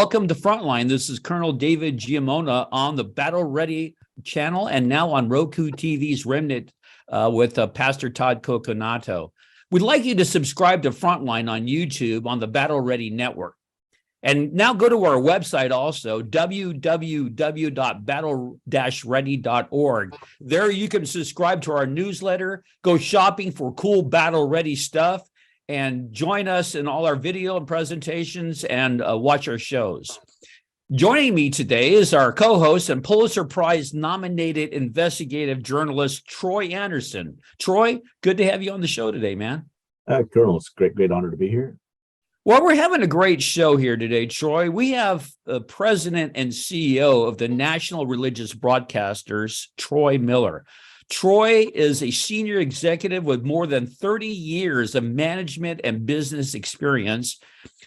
welcome to FrontLine. This is Colonel David Giammona on the Battle Ready channel and now on Roku TV's Remnant with Pastor Todd Coconato. We'd like you to subscribe to FrontLine on YouTube on the Battle Ready Network. And now go to our website also, www.battle-ready.org. There you can subscribe to our newsletter, go shopping for cool Battle Ready stuff, and join us in all our video and presentations and watch our shows. Joining me today is our co-host and Pulitzer Prize-nominated investigative journalist, Troy Anderson. Troy, good to have you on the show today, man. Colonel, it's a great honor to be here. Well, we're having a great show here today, Troy. We have the president and CEO of the National Religious Broadcasters, Troy Miller. Troy is a senior executive with more than 30 years of management and business experience,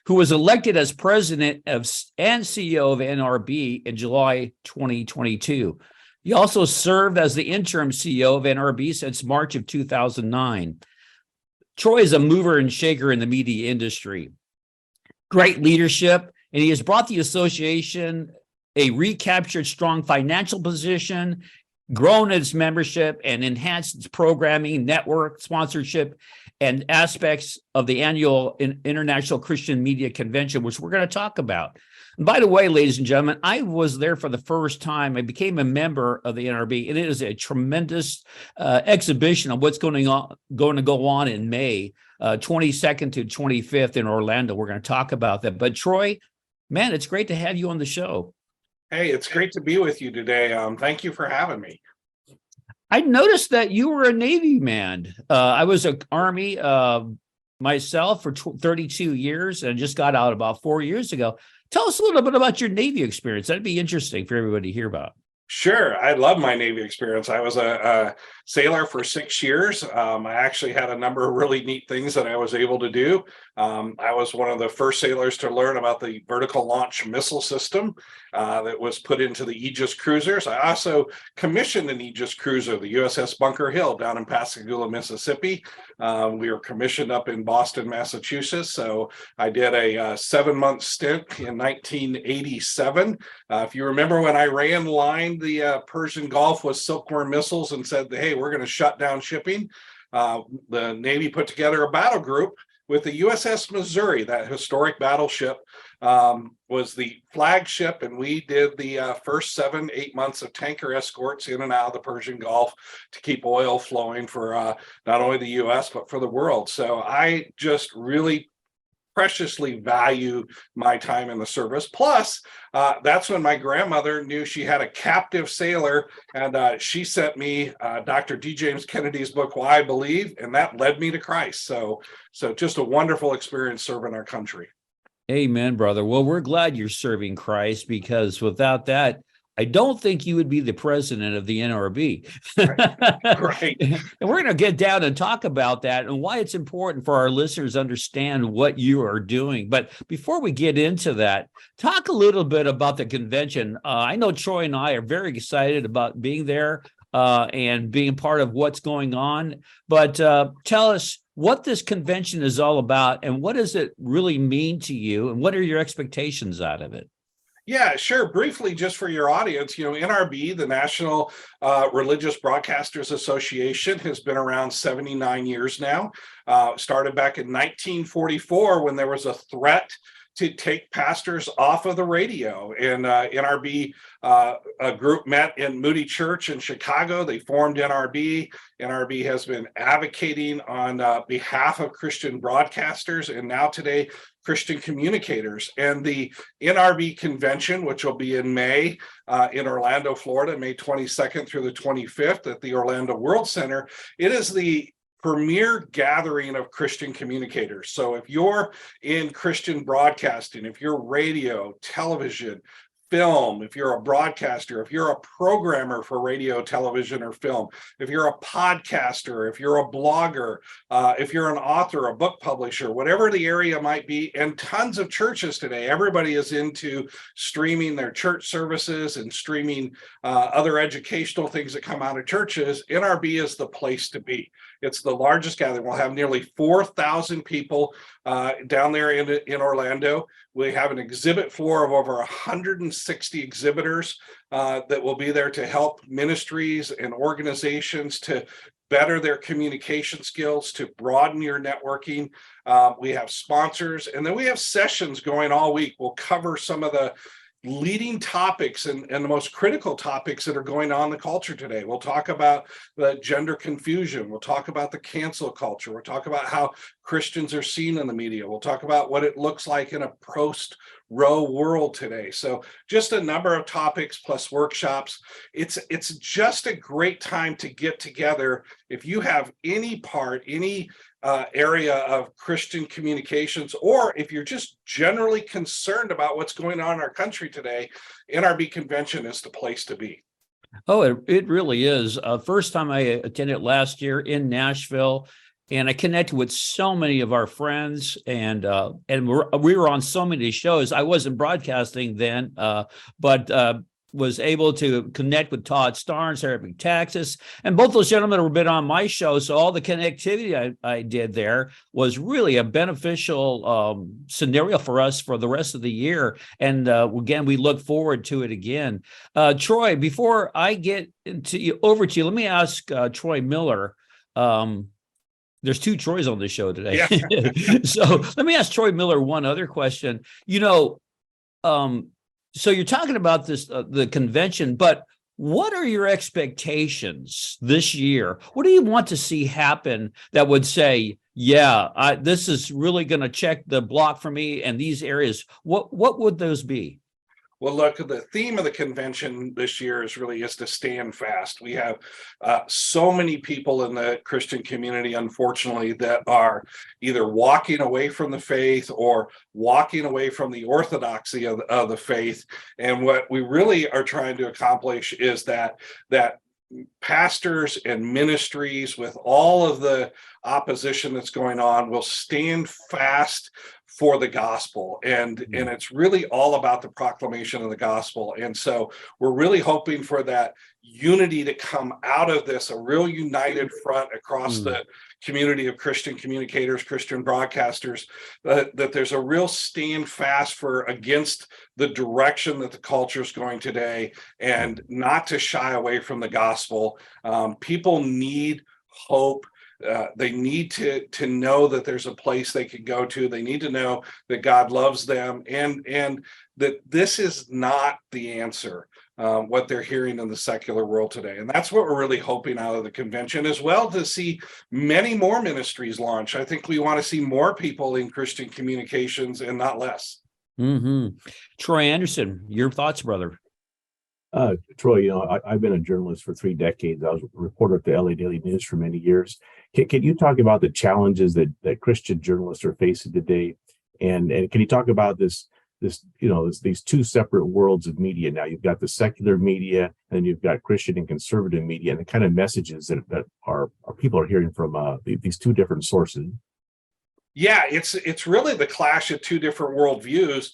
who was elected as president and CEO of NRB in July 2022. He also served as the interim CEO of NRB since March of 2009. Troy is a mover and shaker in the media industry. Great leadership, and he has brought the association a recaptured strong financial position, grown its membership, and enhanced its programming, network, sponsorship, and aspects of the annual International Christian Media Convention, which we're going to talk about. And by the way, ladies and gentlemen, I was there for the first time. I became a member of the NRB, and it is a tremendous exhibition of what's going to go on in May 22nd to 25th in Orlando. We're going to talk about that. But Troy, man, it's great to have you on the show. Hey, it's great to be with you today. Thank you for having me. I noticed that you were a Navy man. I was an Army myself for 32 years and just got out about 4 years ago. Tell us a little bit about your Navy experience. That'd be interesting for everybody to hear about. Sure. I love my Navy experience. I was a sailor for 6 years. I actually had a number of really neat things that I was able to do. I was one of the first sailors to learn about the vertical launch missile system that was put into the Aegis cruisers. I also commissioned an Aegis cruiser, the USS Bunker Hill, down in Pascagoula, Mississippi. We were commissioned up in Boston, Massachusetts. So I did a 7-month stint in 1987. If you remember when Iran lined the Persian Gulf with silkworm missiles and said, hey, we're going to shut down shipping, the Navy put together a battle group with the USS Missouri. That historic battleship was the flagship, and we did the first 7-8 months of tanker escorts in and out of the Persian Gulf to keep oil flowing for not only the U.S., but for the world. So I just really preciously value my time in the service. Plus, that's when my grandmother knew she had a captive sailor, and she sent me Dr. D. James Kennedy's book, Why I Believe, and that led me to Christ. So just a wonderful experience serving our country. Amen, brother. Well, we're glad you're serving Christ, because without that, I don't think you would be the president of the NRB. Right. And we're going to get down and talk about that and why it's important for our listeners to understand what you are doing. But before we get into that, talk a little bit about the convention. I know Troy and I are very excited about being there and being part of what's going on. But tell us what this convention is all about and what does it really mean to you, and what are your expectations out of it? Yeah, sure. Briefly, just for your audience, NRB, the National Religious Broadcasters Association, has been around 79 years now. Started back in 1944 when there was a threat to take pastors off of the radio. And NRB, a group met in Moody Church in Chicago. They formed NRB. NRB has been advocating on behalf of Christian broadcasters, and now today, Christian communicators. And the NRB convention, which will be in May in Orlando, Florida, May 22nd through the 25th at the Orlando World Center, it is the premier gathering of Christian communicators. So if you're in Christian broadcasting, if you're radio, television, film, if you're a broadcaster, if you're a programmer for radio, television, or film, if you're a podcaster, if you're a blogger, if you're an author, a book publisher, whatever the area might be, and tons of churches today, everybody is into streaming their church services and streaming other educational things that come out of churches. NRB is the place to be. It's the largest gathering. We'll have nearly 4,000 people down there in Orlando. We have an exhibit floor of over 160 exhibitors that will be there to help ministries and organizations to better their communication skills, to broaden your networking. We have sponsors, and then we have sessions going all week. We'll cover some of the leading topics and the most critical topics that are going on in the culture today. We'll talk about the gender confusion. We'll talk about the cancel culture. We'll talk about how Christians are seen in the media. We'll talk about what it looks like in a post-Roe world today. So just a number of topics plus workshops. It's just a great time to get together. If you have any area of Christian communications, or if you're just generally concerned about what's going on in our country today, NRB Convention is the place to be. Oh, it really is. First time I attended last year in Nashville, and I connected with so many of our friends, and we were on so many shows. I wasn't broadcasting then, but was able to connect with Todd Starnes, Eric Texas, and both those gentlemen have been on my show. So all the connectivity I did there was really a beneficial scenario for us for the rest of the year. And again, we look forward to it again. Troy, before I get over to you, let me ask Troy Miller. There's two Troys on the show today. Yeah. So let me ask Troy Miller one other question. So you're talking about this, the convention, but what are your expectations this year? What do you want to see happen that would say, yeah, this is really going to check the block for me and these areas? What would those be? Well, look, the theme of the convention this year is to stand fast. We have so many people in the Christian community, unfortunately, that are either walking away from the faith or walking away from the orthodoxy of the faith. And what we really are trying to accomplish is that pastors and ministries, with all of the opposition that's going on, will stand fast for the gospel. And it's really all about the proclamation of the gospel. And so we're really hoping for that unity to come out of this, a real united front across the community of Christian communicators, Christian broadcasters, that there's a real stand fast against the direction that the culture is going today, and not to shy away from the gospel. People need hope. They need to know that there's a place they can go to. They need to know that God loves them, and that this is not the answer, what they're hearing in the secular world today. And that's what we're really hoping out of the convention, as well, to see many more ministries launch. I think we want to see more people in Christian communications and not less. Troy Anderson, your thoughts, brother? Troy, I've been a journalist for 3 decades. I was a reporter at the LA Daily News for many years. Can you talk about the challenges that Christian journalists are facing today? And can you talk about these two separate worlds of media now? You've got the secular media, and you've got Christian and conservative media, and the kind of messages that our people are hearing from these two different sources. Yeah, it's really the clash of two different worldviews.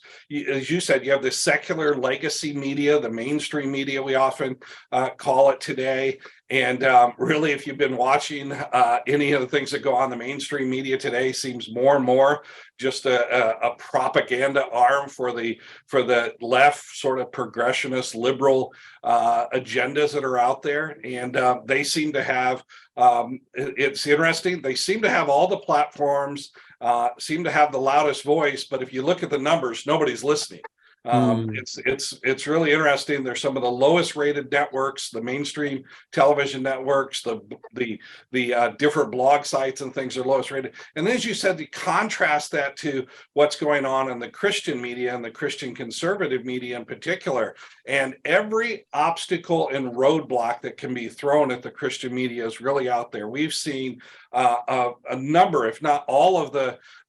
As you said, you have the secular legacy media, the mainstream media, we often call it today. And really, if you've been watching any of the things that go on the mainstream media today, seems more and more just a propaganda arm for the left, sort of progressionist, liberal agendas that are out there. And they seem to have, it's interesting, they seem to have all the platforms, seem to have the loudest voice, but if you look at the numbers, nobody's listening. It's really interesting. There's some of the lowest rated networks, the mainstream television networks, the different blog sites and things are lowest rated. And then, as you said, you contrast that to what's going on in the Christian media and the Christian conservative media in particular. And every obstacle and roadblock that can be thrown at the Christian media is really out there. We've seen a number, if not all of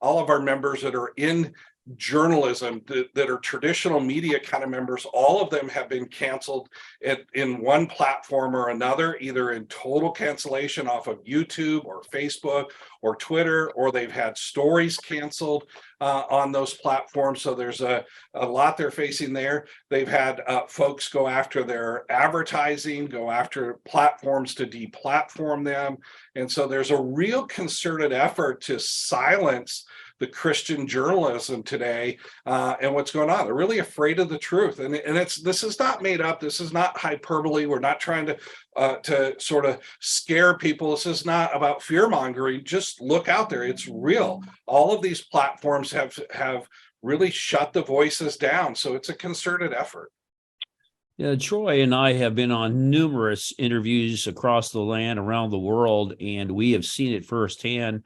our members that are in journalism that are traditional media kind of members, all of them have been canceled in one platform or another, either in total cancellation off of YouTube or Facebook or Twitter, or they've had stories canceled on those platforms. So there's a lot they're facing there. They've had folks go after their advertising, go after platforms to deplatform them. And so there's a real concerted effort to silence the Christian journalism today and what's going on. They're really afraid of the truth, and this is not made up. This is not hyperbole. We're not trying to sort of scare people. This is not about fear mongering. Just look out there. It's real. All of these platforms have really shut the voices down. So it's a concerted effort. Yeah, Troy and I have been on numerous interviews across the land, around the world, and we have seen it firsthand.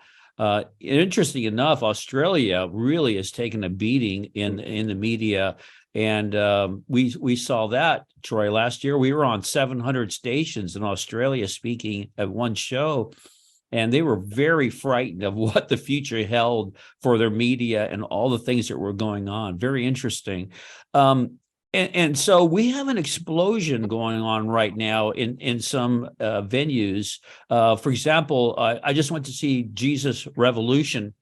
Interesting enough, Australia really has taken a beating in the media, and we saw that, Troy. Last year, we were on 700 stations in Australia speaking at one show, and they were very frightened of what the future held for their media and all the things that were going on. Very interesting. And so we have an explosion going on right now in some venues. For example, I just went to see Jesus Revolution,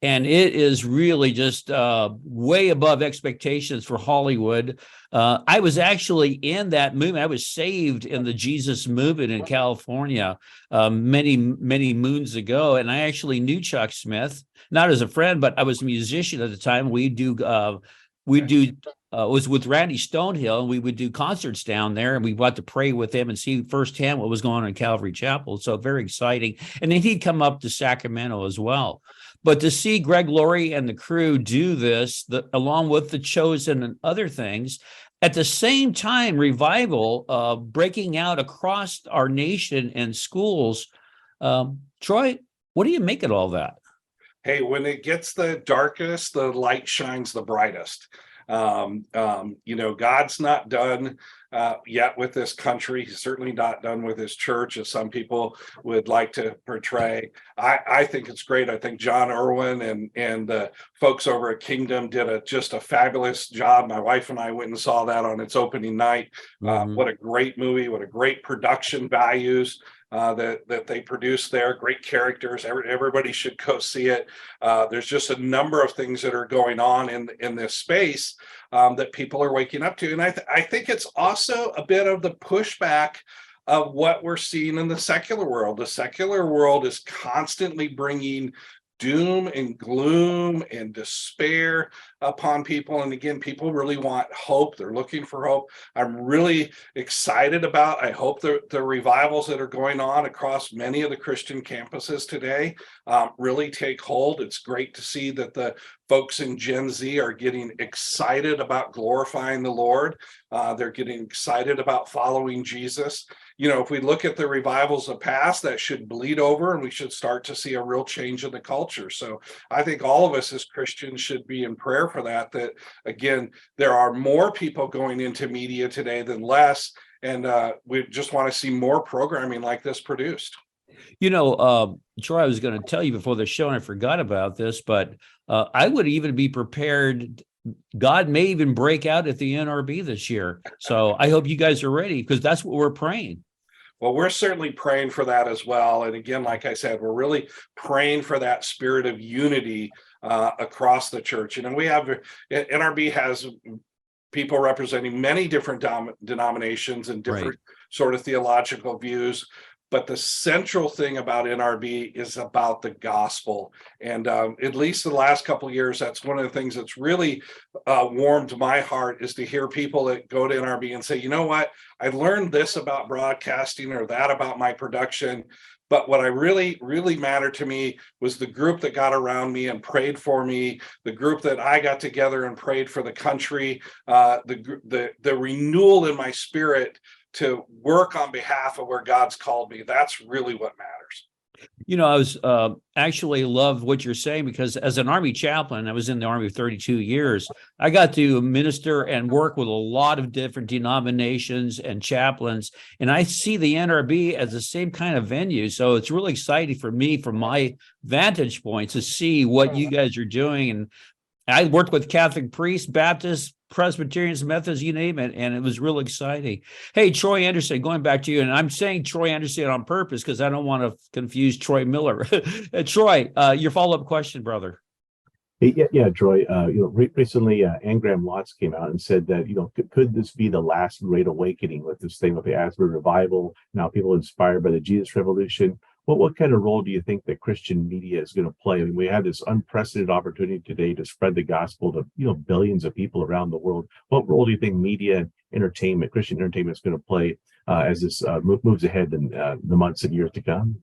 and it is really just way above expectations for Hollywood. I was actually in that movement. I was saved in the Jesus movement in California many moons ago, and I actually knew Chuck Smith, not as a friend, but I was a musician at the time. Was with Randy Stonehill, and we would do concerts down there, and we got to pray with him and see firsthand what was going on in Calvary Chapel. So very exciting. And then he'd come up to Sacramento as well. But to see Greg Laurie and the crew do this, along with the Chosen and other things, at the same time, revival breaking out across our nation and schools. Troy, what do you make of all that? Hey, when it gets the darkest, the light shines the brightest. God's not done yet with this country. He's certainly not done with his church, as some people would like to portray. I think it's great. I think John Irwin and the folks over at Kingdom did just a fabulous job. My wife and I went and saw that on its opening night. What a great movie! What a great production values that they produced there. Great characters. Everybody should go see it. There's just a number of things that are going on in this space that people are waking up to, and I think it's also a bit of the pushback of what we're seeing in the secular world. The secular world is constantly bringing doom and gloom and despair upon people. And again, people really want hope. They're looking for hope. I'm really excited about, I hope the revivals that are going on across many of the Christian campuses today really take hold. It's great to see that the folks in Gen Z are getting excited about glorifying the Lord. They're getting excited about following Jesus. If we look at the revivals of past, that should bleed over, and we should start to see a real change in the culture. So I think all of us as Christians should be in prayer for that again, there are more people going into media today than less, and we just want to see more programming like this produced. Troy, I was going to tell you before the show, and I forgot about this, but I would even be prepared. God may even break out at the NRB this year. So I hope you guys are ready, because that's what we're praying. Well, we're certainly praying for that as well. And again, like I said, we're really praying for that spirit of unity across the church. NRB has people representing many different denominations and different sort of theological views. But the central thing about NRB is about the gospel. And at least the last couple of years, that's one of the things that's really warmed my heart, is to hear people that go to NRB and say, you know what, I learned this about broadcasting or that about my production. But what I really mattered to me was the group that got around me and prayed for me, the group that I got together and prayed for the country, the renewal in my spirit to work on behalf of where God's called me. That's really what matters. I was actually love what you're saying, because as an Army chaplain, I was in the Army for 32 years. I got to minister and work with a lot of different denominations and chaplains, and I see the NRB as the same kind of venue. So it's really exciting for me, from my vantage point, to see what you guys are doing. And I worked with Catholic priests, Baptists, Presbyterians, Methodists, you name it, and it was real exciting. Hey, Troy Anderson, going back to you, and I'm saying Troy Anderson on purpose because I don't want to confuse Troy Miller. Troy, your follow-up question, brother. Yeah, Troy. Recently, Anne Graham Lotz came out and said that could this be the last great awakening with this thing with the Asbury revival? Now people inspired by the Jesus Revolution. What kind of role do you think that Christian media is going to play? I mean, we have this unprecedented opportunity today to spread the gospel to billions of people around the world. What role do you think media and entertainment, Christian entertainment, is going to play as this moves ahead in the months and years to come?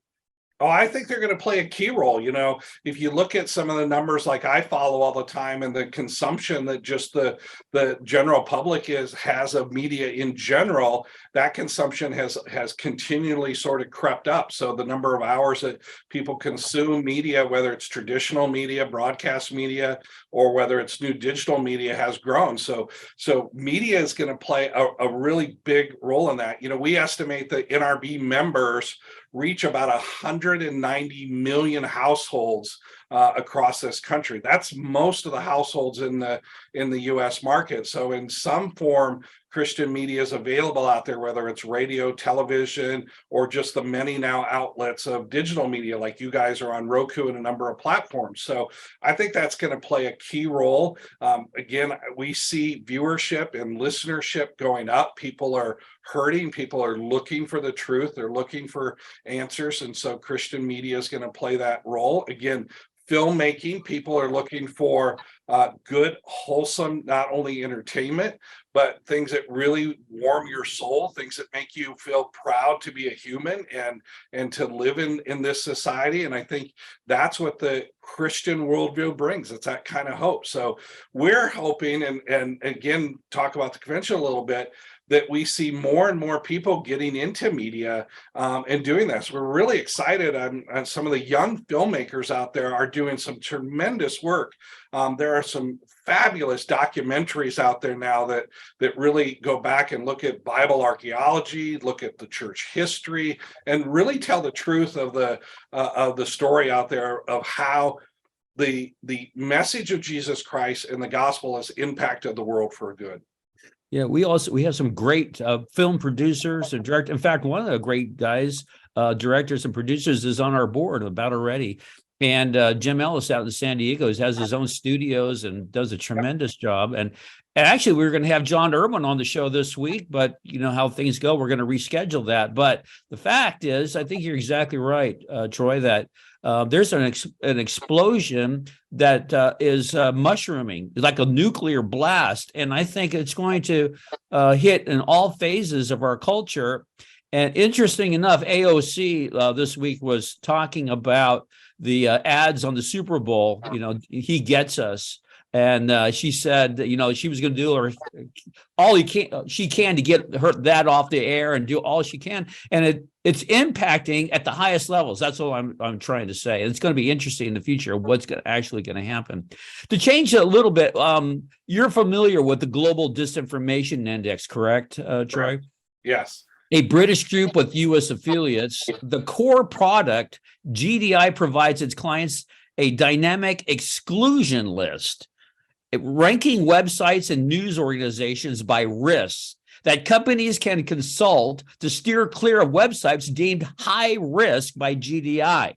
Oh, I think they're going to play a key role. If you look at some of the numbers like I follow all the time, and the consumption that just the general public has of media in general, that consumption has continually sort of crept up. So the number of hours that people consume media, whether it's traditional media, broadcast media, or whether it's new digital media, has grown. So media is going to play a really big role in that. We estimate that NRB members reach about 190 million households across this country. That's most of the households in the U.S. market. So in some form, Christian media is available out there, whether it's radio, television, or just the many now outlets of digital media, like you guys are on Roku and a number of platforms. So I think that's going to play a key role. Again, we see viewership and listenership going up. People are hurting. People are looking for the truth. They're looking for answers. And so Christian media is going to play that role. Again, filmmaking, people are looking for good, wholesome, not only entertainment, but things that really warm your soul, things that make you feel proud to be a human and to live in this society. And I think that's what the Christian worldview brings. It's that kind of hope. So we're hoping, and again, talk about the convention a little bit, that we see more and more people getting into media and doing this. We're really excited on some of the young filmmakers out there are doing some tremendous work. There are some fabulous documentaries out there now that really go back and look at Bible archaeology, look at the church history, and really tell the truth of the story out there of how the message of Jesus Christ and the gospel has impacted the world for good. Yeah, we have some great film producers and directors. In fact, one of the great guys, directors and producers, is on our board About Already. And Jim Ellis out in San Diego has his own studios and does a tremendous job. And actually, we were going to have John Irwin on the show this week, but you know how things go. We're going to reschedule that. But the fact is, I think you're exactly right, Troy, that there's an explosion that is mushrooming, like a nuclear blast. And I think it's going to hit in all phases of our culture. And interesting enough, AOC this week was talking about the ads on the Super Bowl. He gets us. And she said that, she was going to do all she can to get that off the air and do all she can. And it's impacting at the highest levels. That's all I'm trying to say. And it's going to be interesting in the future what's actually going to happen. To change it a little bit, you're familiar with the Global Disinformation Index, correct, Troy? Correct. Yes. A British group with U.S. affiliates. The core product, GDI, provides its clients a dynamic exclusion list, ranking websites and news organizations by risks that companies can consult to steer clear of websites deemed high risk by GDI.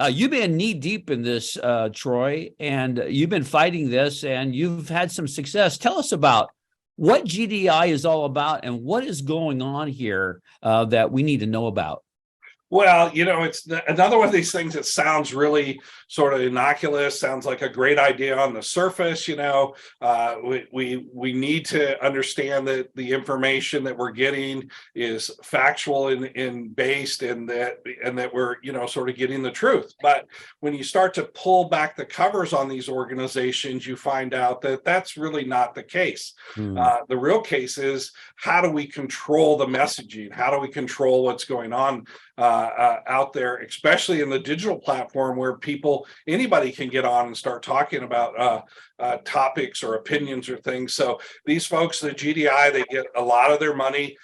You've been knee deep in this, Troy, and you've been fighting this, and you've had some success. Tell us about what GDI is all about and what is going on here that we need to know about. Well, it's another one of these things that sounds really sort of innocuous, sounds like a great idea on the surface. We need to understand that the information that we're getting is factual and based, and that we're, sort of getting the truth. But when you start to pull back the covers on these organizations, you find out that that's really not the case. The real case is, how do we control the messaging? How do we control what's going on out there, especially in the digital platform where anybody can get on and start talking about topics or opinions or things. So these folks, the GDI, they get a lot of their money.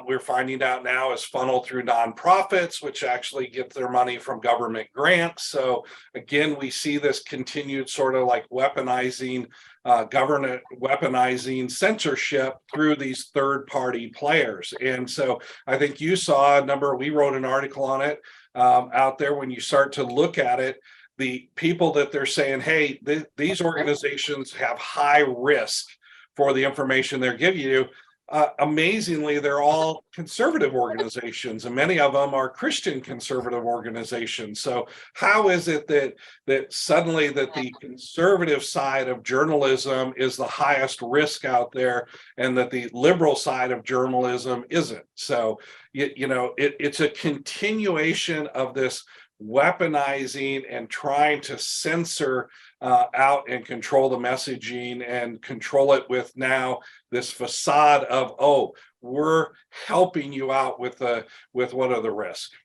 We're finding out now is funneled through nonprofits, which actually get their money from government grants. So again, we see this continued sort of like weaponizing government, weaponizing censorship through these third-party players. And so I think you saw we wrote an article on it out there. When you start to look at it, the people that they're saying, hey, these organizations have high risk for the information they're giving you, amazingly, they're all conservative organizations, and many of them are Christian conservative organizations. So how is it that suddenly that the conservative side of journalism is the highest risk out there, and that the liberal side of journalism isn't? So it's a continuation of this weaponizing and trying to censor out and control the messaging, and control it with now this facade of, oh, we're helping you out with what are the risks.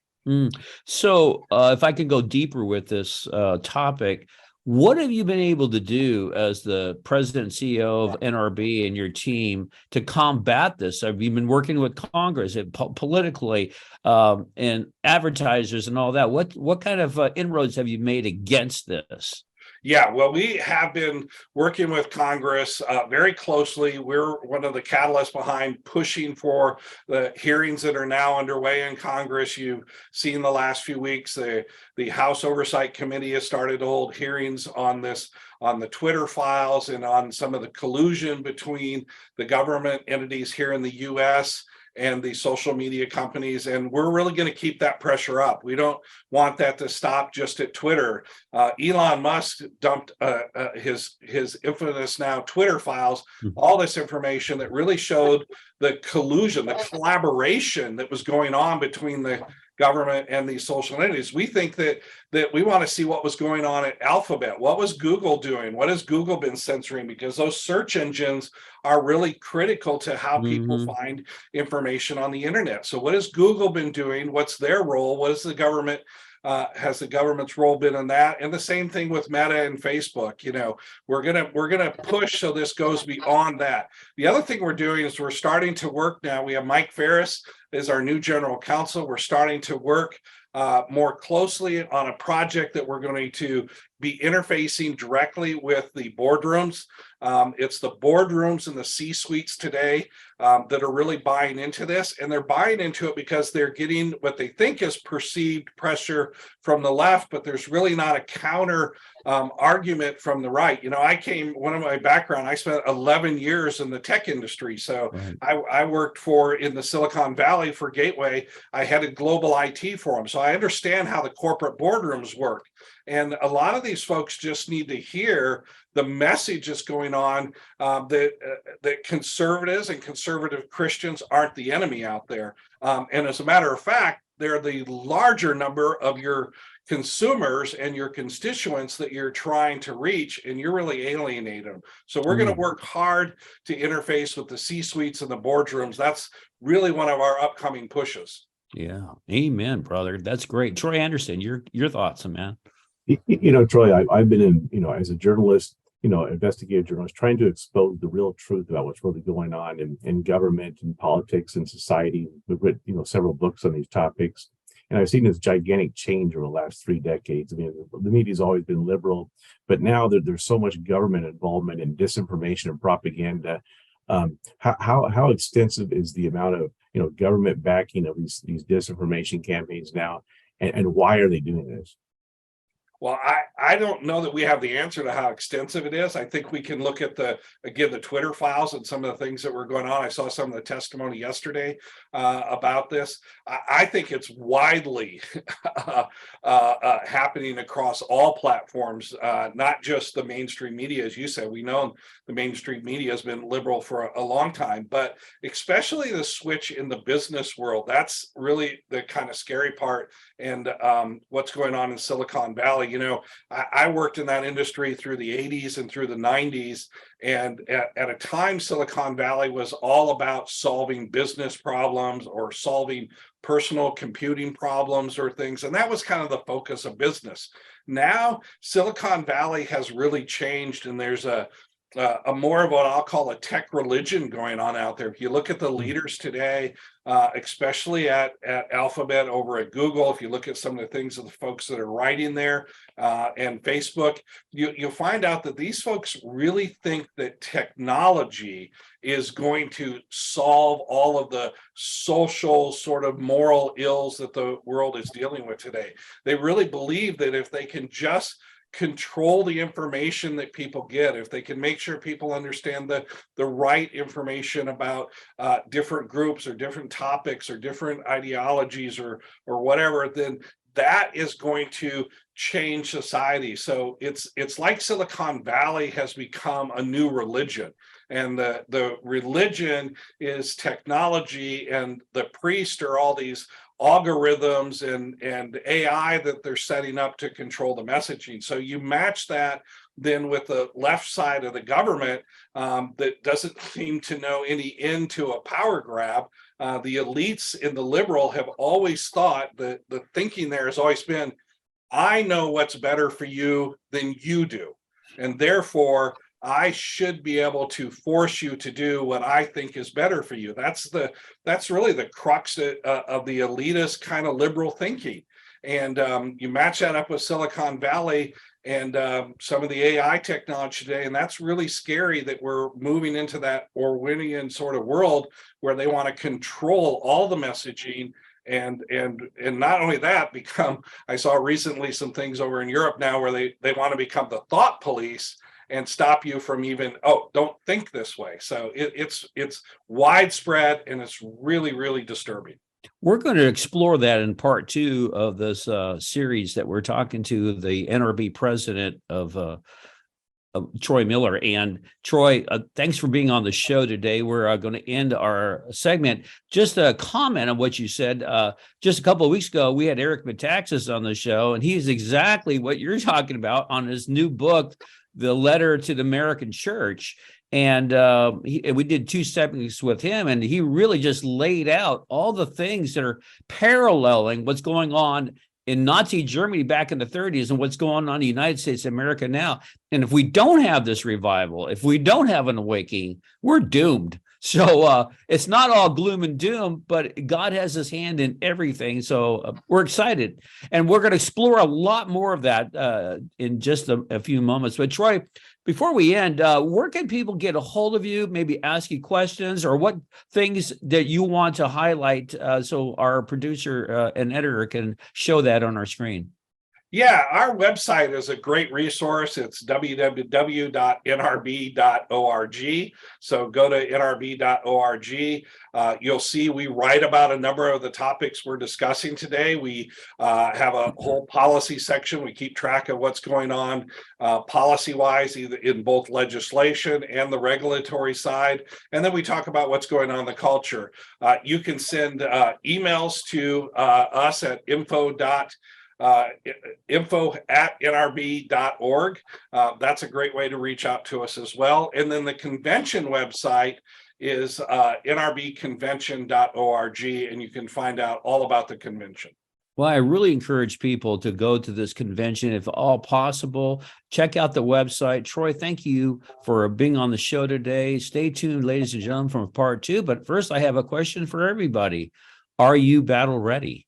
So if I could go deeper with this topic, what have you been able to do as the president and CEO of NRB and your team to combat this? Have you been working with Congress and politically and advertisers and all that? What kind of inroads have you made against this? Yeah, well, we have been working with Congress very closely. We're one of the catalysts behind pushing for the hearings that are now underway in Congress. You've seen the last few weeks, the House Oversight Committee has started to hold hearings on this, on the Twitter files, and on some of the collusion between the government entities here in the U.S. and the social media companies. And we're really going to keep that pressure up. We don't want that to stop just at Twitter. Elon Musk dumped his infamous now Twitter files, all this information that really showed the collusion, the collaboration that was going on between the government and these social entities. We think that we want to see what was going on at Alphabet. What was Google doing? What has Google been censoring? Because those search engines are really critical to how people find information on the internet. So what has Google been doing? What's their role? What is the government? Has the government's role been in that? And the same thing with Meta and Facebook. We're gonna push so this goes beyond that. The other thing we're doing is we're starting to work now. We have Mike Ferris is our new general counsel. We're starting to work more closely on a project that we're going to be interfacing directly with the boardrooms. It's the boardrooms and the C-suites today that are really buying into this, and they're buying into it because they're getting what they think is perceived pressure from the left, but there's really not a counter argument from the right. One of my background, I spent 11 years in the tech industry. So I worked in the Silicon Valley for Gateway. I headed global IT for them. So I understand how the corporate boardrooms work. And a lot of these folks just need to hear the message that's going on, that conservatives and conservative Christians aren't the enemy out there. And as a matter of fact, they're the larger number of your consumers and your constituents that you're trying to reach, and you're really alienating them. So we're going to work hard to interface with the C-suites and the boardrooms. That's really one of our upcoming pushes. Yeah. Amen, brother. That's great. Troy Anderson, your thoughts, man. Troy, I've been in, as a journalist, investigative journalist, trying to expose the real truth about what's really going on in government and politics and society. We've written, several books on these topics, and I've seen this gigantic change over the last 3 decades. I mean, the media's always been liberal, but now there's so much government involvement in disinformation and propaganda. How extensive is the amount of government backing of these disinformation campaigns now, and why are they doing this? Well, I don't know that we have the answer to how extensive it is. I think we can look at the Twitter files and some of the things that were going on. I saw some of the testimony yesterday about this. I think it's widely happening across all platforms, not just the mainstream media. As you said, we know the mainstream media has been liberal for a long time, but especially the switch in the business world. That's really the kind of scary part. And what's going on in Silicon Valley. I worked in that industry through the 80s and through the 90s. And at a time, Silicon Valley was all about solving business problems or solving personal computing problems or things. And that was kind of the focus of business. Now, Silicon Valley has really changed, and there's a more of what I'll call a tech religion going on out there. If you look at the leaders today, especially at Alphabet, over at Google, if you look at some of the things of the folks that are writing there, and Facebook, you'll find out that these folks really think that technology is going to solve all of the social sort of moral ills that the world is dealing with today. They really believe that if they can just control the information that people get, if they can make sure people understand the right information about different groups or different topics or different ideologies or whatever, then that is going to change society. So it's like Silicon Valley has become a new religion, and the religion is technology, and the priest are all these algorithms and AI that they're setting up to control the messaging. So you match that then with the left side of the government that doesn't seem to know any end to a power grab. The elites in the liberal have always thought that the thinking there has always been, I know what's better for you than you do, and therefore I should be able to force you to do what I think is better for you. That's really the crux of the elitist kind of liberal thinking. And you match that up with Silicon Valley and some of the AI technology today, and that's really scary that we're moving into that Orwellian sort of world where they want to control all the messaging. And not only that, I saw recently some things over in Europe now where they want to become the thought police and stop you from even, don't think this way. So it's widespread, and it's really, really disturbing. We're going to explore that in part 2 of this series that we're talking to the NRB president of Troy Miller. And Troy, thanks for being on the show today. We're going to end our segment. Just a comment on what you said. Just a couple of weeks ago, we had Eric Metaxas on the show, and he's exactly what you're talking about on his new book, The Letter to the American Church. And we did 2 segments with him, and he really just laid out all the things that are paralleling what's going on in Nazi Germany back in the 30s and what's going on in the United States of America now. And if we don't have this revival, if we don't have an awakening, we're doomed. So it's not all gloom and doom, but God has his hand in everything. So we're excited. And we're going to explore a lot more of that in just a few moments. But Troy, before we end, where can people get a hold of you, maybe ask you questions, or what things that you want to highlight so our producer and editor can show that on our screen? Yeah, our website is a great resource. It's www.nrb.org. So go to nrb.org. You'll see we write about a number of the topics we're discussing today. We have a whole policy section. We keep track of what's going on policy-wise, either in both legislation and the regulatory side. And then we talk about what's going on in the culture. You can send emails to us at info@nrb.org. That's a great way to reach out to us as well. And then the convention website is nrbconvention.org, and you can find out all about the convention. Well, I really encourage people to go to this convention if all possible. Check out the website. Troy, thank you for being on the show today. Stay tuned, ladies and gentlemen, for part 2. But first, I have a question for everybody. Are you battle ready?